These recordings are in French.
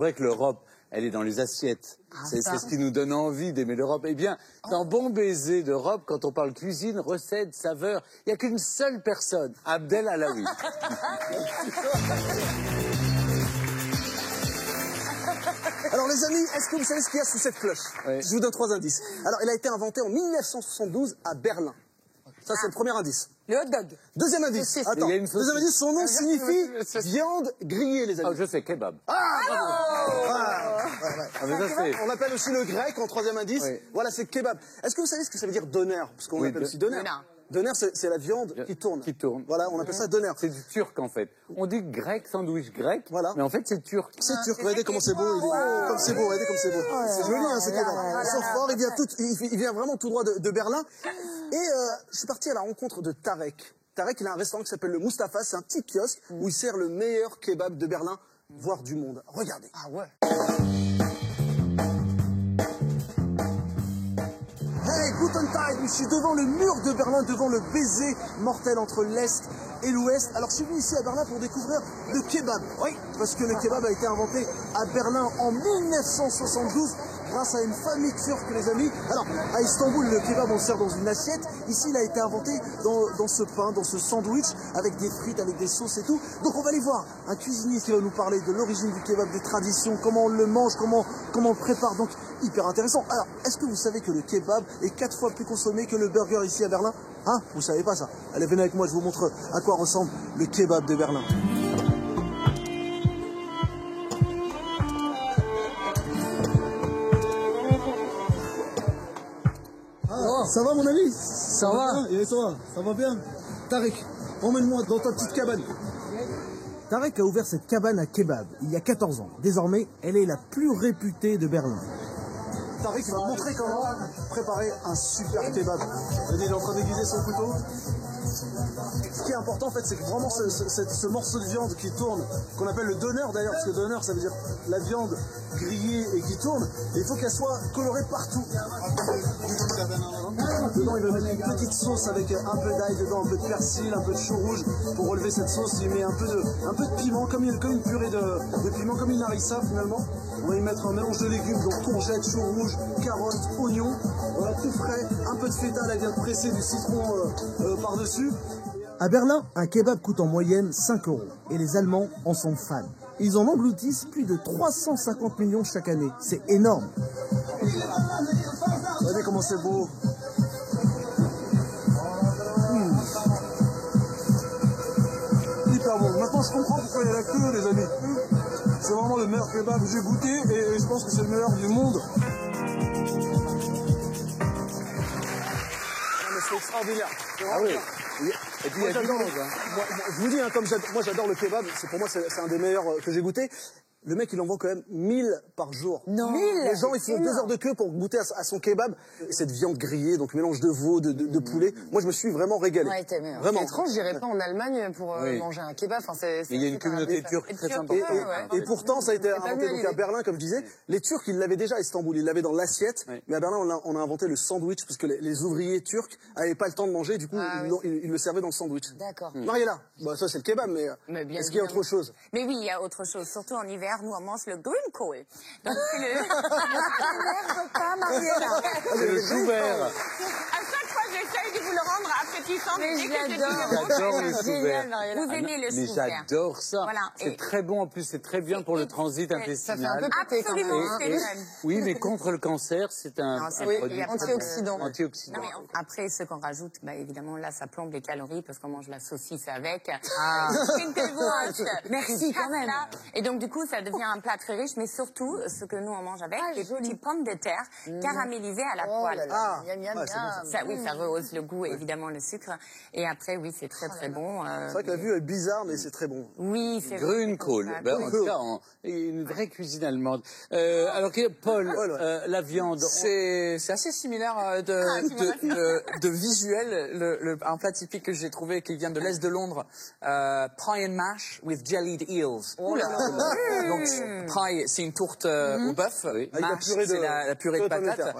C'est vrai que l'Europe, elle est dans les assiettes. C'est ce qui nous donne envie d'aimer l'Europe. Eh bien, dans Bon Baiser d'Europe, quand on parle cuisine, recettes, saveurs, il n'y a qu'une seule personne, Abdel Alaoui. Alors les amis, est-ce que vous savez ce qu'il y a sous cette cloche? Oui. Je vous donne 3 indices. Alors, elle a été inventée en 1972 à Berlin. Ça, c'est le premier indice. Le hot dog. Deuxième indice. Attends. Il y a une Deuxième indice, son nom signifie viande grillée, les amis. Ah, je sais, kebab. On l'appelle aussi le grec en troisième indice. Oui. Voilà, c'est kebab. Est-ce que vous savez ce que ça veut dire doner? Parce qu'on l'appelle aussi doner. Doner, c'est la viande qui tourne. Qui tourne. Voilà, on appelle ça doner. C'est du turc, en fait. On dit grec, sandwich grec, voilà. Mais en fait, c'est turc. C'est turc. Regardez comment c'est beau. Comme c'est beau, regardez comme c'est beau. C'est joli, hein, ce kebab. Ils sont forts, il vient vraiment tout droit de Berlin. Et je suis parti à la rencontre de Tarek. Tarek, il a un restaurant qui s'appelle le Mustapha. C'est un petit kiosque où il sert le meilleur kebab de Berlin, voire du monde. Regardez. Ah ouais. Hey, Guten Tag, je suis devant le mur de Berlin, devant le baiser mortel entre l'Est et l'Ouest. Alors, je suis venu ici à Berlin pour découvrir le kebab. Oui, parce que le kebab a été inventé à Berlin en 1972 grâce à une famille turque, les amis. Alors, à Istanbul, le kebab, on le sert dans une assiette. Ici, il a été inventé dans ce pain, dans ce sandwich, avec des frites, avec des sauces et tout. Donc, on va aller voir un cuisinier qui va nous parler de l'origine du kebab, des traditions, comment on le mange, comment on le prépare. Donc, hyper intéressant. Alors, est-ce que vous savez que le kebab est 4 fois plus consommé que le burger ici à Berlin? Hein? Vous savez pas ça? Allez, venez avec moi, je vous montre à quoi ressemble le kebab de Berlin. Ça va mon ami? Ça va? Et toi? Ça va bien? Tarek, emmène-moi dans ta petite cabane. Tarek a ouvert cette cabane à kebab il y a 14 ans. Désormais, elle est la plus réputée de Berlin. Tarek va montrer comment préparer un super kebab. Il est en train d'aiguiser son couteau. Ce qui est important en fait, c'est que vraiment ce morceau de viande qui tourne, qu'on appelle le doner d'ailleurs, parce que doner ça veut dire la viande grillée et qui tourne, et il faut qu'elle soit colorée partout. Dedans il va mettre une petite sauce avec un peu d'ail dedans, un peu de persil, un peu de chou rouge. Pour relever cette sauce, il met un peu de piment, comme une purée de piment, comme une harissa finalement. On va y mettre un mélange de légumes, donc courgettes, chou rouge, carottes, oignons. Voilà, tout frais, un peu de feta, là, elle vient de presser du citron par-dessus. À Berlin, un kebab coûte en moyenne 5 € et les Allemands en sont fans. Ils en engloutissent plus de 350 millions chaque année. C'est énorme. Regardez comment c'est beau. Hyper bon. Maintenant, je comprends pourquoi il y a la queue, les amis. C'est vraiment le meilleur kebab que j'ai goûté et je pense que c'est le meilleur du monde. C'est extraordinaire. Ah oui. Et puis, il y a du monde, je vous dis, hein, comme moi j'adore le kebab, pour moi c'est un des meilleurs que j'ai goûté. Le mec, il en vend quand même 1000 par jour. Non. 1000. Les gens, ils font 2 heures de queue pour goûter à son kebab. Et cette viande grillée, donc mélange de veau, de poulet. Moi, je me suis vraiment régalé. Ouais, vraiment. C'est étrange, j'irais pas en Allemagne pour manger un kebab. Enfin, il y a une communauté turque très importante. Et pourtant, ça a été inventé donc, à Berlin, comme je disais. Les Turcs, ils l'avaient déjà à Istanbul. Ils l'avaient dans l'assiette. Oui. Mais à Berlin, on a inventé le sandwich, parce que les ouvriers turcs n'avaient pas le temps de manger. Du coup, ils le servaient dans le sandwich. D'accord. Mariella, bah, ça c'est le kebab, mais est-ce qu'il y a autre chose? Mais oui, il y a autre chose. Surtout en hiver, nous, on mange le Grünkohl. Donc, c'est le... C'est le chou vert. À chaque fois, j'essaye de vous le rendre appétissant. Mais J'adore le chou vert. Vous aimez le Mais chou vert. j'adore ça. Voilà. C'est très bon en plus, c'est très bien pour le transit intestinal. Absolument, c'est vrai. Oui, mais contre le cancer, c'est un produit antioxydant. Antioxydant. Après, ce qu'on rajoute, bah, évidemment, là, ça plombe les calories parce qu'on mange la saucisse avec. Merci quand même. Et donc, du coup, ça devient un plat très riche, mais surtout, ce que nous, on mange avec, les petites pommes de terre caramélisées à la poêle. Ça, oui, ça rehausse le goût, évidemment, le sucre. Et après, oui, c'est très, très bon. C'est vrai que la vue est bizarre, mais c'est très bon. Oui, c'est Grünkohl. Ben, en tout cas, une vraie cuisine allemande. Alors, Paul, la viande. C'est assez similaire de visuel. Un plat typique que j'ai trouvé qui vient de l'est de Londres, pie and mash with jellied eels. Donc pie, c'est une tourte au bœuf. Mash, c'est la purée de patates.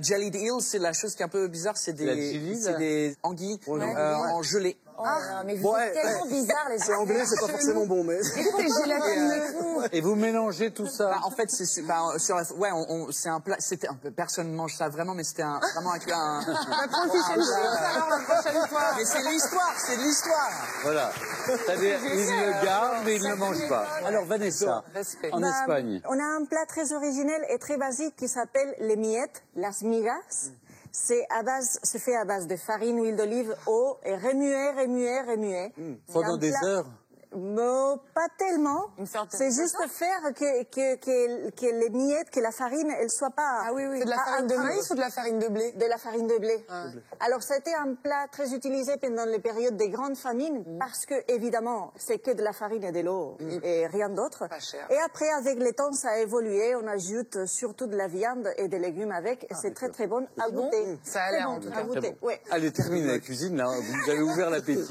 Jellied eels, c'est la chose qui est un peu bizarre, c'est des anguilles en gelée. mais vous êtes tellement bizarre, les gens. C'est anglais, c'est pas forcément bon, mais... Et vous mélangez tout ça. En fait, c'est c'est un plat. C'était un peu. Personne ne mange ça vraiment, mais c'était vraiment avec un. La prochaine fois. Mais c'est l'histoire, c'est de l'histoire. Voilà. C'est-à-dire, ils le gardent, mais ils ne le mangent pas. Alors, Vanessa, en Espagne. On a un plat très originel et très basique qui s'appelle les miettes, las migas. Se fait à base de farine, huile d'olive, eau et remuer. Pendant des heures. Pas tellement. C'est juste faire que les miettes, que la farine, elle soit pas... Ah oui. C'est de la farine de maïs ou de la farine de blé? De la farine de blé. Alors, ça a été un plat très utilisé pendant les périodes des grandes famines parce que, évidemment, c'est que de la farine et de l'eau et rien d'autre. Et après, avec le temps, ça a évolué. On ajoute surtout de la viande et des légumes avec. Et c'est très, très bon à goûter. Ça a l'air, en tout cas. À goûter, ouais. Allez, terminez la cuisine, là. Vous avez ouvert l'appétit.